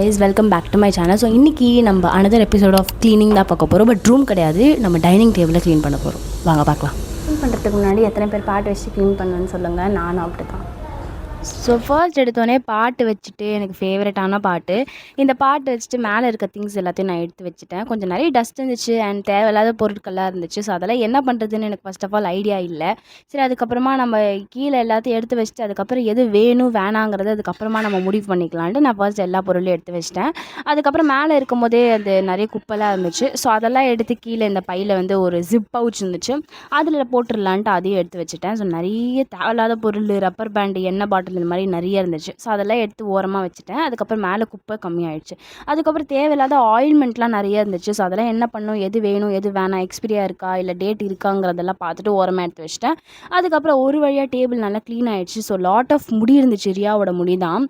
Guys, welcome back to my channel. So இன்றைக்கி நம்ம another episode of cleaning தான் பார்க்க போகிறோம். பட் ரூம் கிடையாது, நம்ம டைனிங் டேபிளில் க்ளீன் பண்ண போகிறோம். வாங்க பார்க்கலாம். க்ளீன் பண்ணுறதுக்கு முன்னாடி எத்தனை பேர் பாட்டு வச்சு க்ளீன் பண்ணுன்னு சொல்லுங்கள். நானும் அப்படி தான். ஸோ ஃபர்ஸ்ட் எடுத்தோடனே பாட்டு வச்சுட்டு, எனக்கு ஃபேவரட்டான பாட்டு, இந்த பாட்டு வச்சுட்டு மேலே இருக்க திங்ஸ் எல்லாத்தையும் நான் எடுத்து வச்சுட்டேன். கொஞ்சம் நிறைய டஸ்ட் இருந்துச்சு அண்ட் தேவையில்லாத பொருட்கள்லாம் இருந்துச்சு. ஸோ அதெல்லாம் என்ன பண்ணுறதுன்னு எனக்கு ஃபர்ஸ்ட் ஆஃப் ஆல் ஐடியா இல்லை. சரி, அதுக்கப்புறமா நம்ம கீழே எல்லாத்தையும் எடுத்து வச்சுட்டு அதுக்கப்புறம் எது வேணும் வேணாங்கிறது அதுக்கப்புறமா நம்ம முடிவு பண்ணிக்கலான்ட்டு நான் ஃபர்ஸ்ட் எல்லா பொருளையும் எடுத்து வச்சிட்டேன். அதுக்கப்புறம் மேலே இருக்கும் போதே அது நிறைய குப்பைலாம் இருந்துச்சு. ஸோ அதெல்லாம் எடுத்து கீழே இந்த பையில் வந்து ஒரு ஜிப் பவுச் இருந்துச்சு, அதில் போட்டுடலான்ட்டு அதையும் எடுத்து வச்சுட்டேன். ஸோ நிறைய தேவையில்லாத பொருள், ரப்பர் பேண்டு, எண்ணெய் பாட்டில், இந்த மாதிரி நிறைய இருந்துச்சு. ஸோ அதெல்லாம் எடுத்து ஓரமாக வச்சுட்டேன். அதுக்கப்புறம் மேலே குப்பை கம்மியாயிடுச்சு. அதுக்கப்புறம் தேவையில்லாத ஆயில்மெண்ட்லாம் நிறைய இருந்துச்சு. ஸோ அதெல்லாம் என்ன பண்ணணும், எது வேணும் எது வேணாம், எக்ஸ்பிரியாக இருக்கா இல்லை டேட் இருக்காங்கிறதெல்லாம் பார்த்துட்டு ஓரமாக எடுத்து வச்சிட்டேன். அதுக்கப்புறம் ஒரு வழியாக டேபிள் நல்லா க்ளீன் ஆகிடுச்சு. ஸோ லாட் ஆஃப் முடி இருந்துச்சு, ரியாவோட முடி தான்.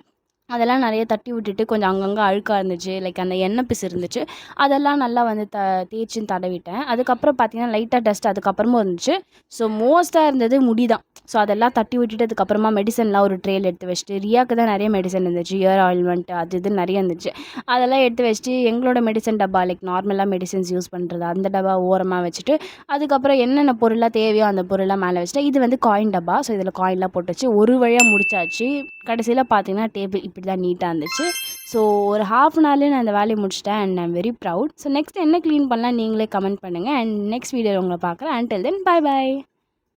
அதெல்லாம் நிறைய தட்டி விட்டுட்டு கொஞ்சம் அங்கங்கே அழுக்காக இருந்துச்சு, லைக் அந்த எண்ணெய் பிசு இருந்துச்சு, அதெல்லாம் நல்லா வந்து தேய்ச்சின்னு தடவிட்டேன். அதுக்கப்புறம் பார்த்தீங்கன்னா லைட்டாக டஸ்ட் அதுக்கப்புறமும் இருந்துச்சு. ஸோ மோஸ்ட்டாக இருந்தது முடி தான். ஸோ அதெல்லாம் தட்டி விட்டுட்டு அதுக்கப்புறமா மெடிசன்லாம் ஒரு ட்ரேயில் எடுத்து வச்சுட்டு, ரியாவுக்கு தான் நிறைய மெடிசன் இருந்துச்சு, இயர் ஆயில்மெண்ட் அது இது நிறைய இருந்துச்சு. அதெல்லாம் எடுத்து வச்சுட்டு எங்களோட மெடிசன் டப்பா, லைக் நார்மலாக மெடிசன்ஸ் யூஸ் பண்ணுறது அந்த டப்பா ஓரமாக வச்சுட்டு, அதுக்கப்புறம் என்னென்ன பொருளாக தேவையோ அந்த பொருளாக மேலே வச்சுட்டேன். இது வந்து காயின் டப்பா. ஸோ இதில் காயின்லாம் போட்டு வச்சு ஒரு வழியாக முடிச்சாச்சு. கடைசியில் பார்த்தீங்கன்னா டேபிள் இப்படி தான் நீட்டாக இருந்துச்சு. ஸோ ஒரு ஹாஃப் அன் ஹவர்லேயே நான் அந்த வேலையை முடிச்சிட்டேன் and I'm very proud. So next என்ன க்ளீன் பண்ணலாம் நீங்களே கமெண்ட் பண்ணுங்கள். அண்ட் நெக்ஸ்ட் வீடியோ உங்களை பார்க்குறேன். Until then bye by.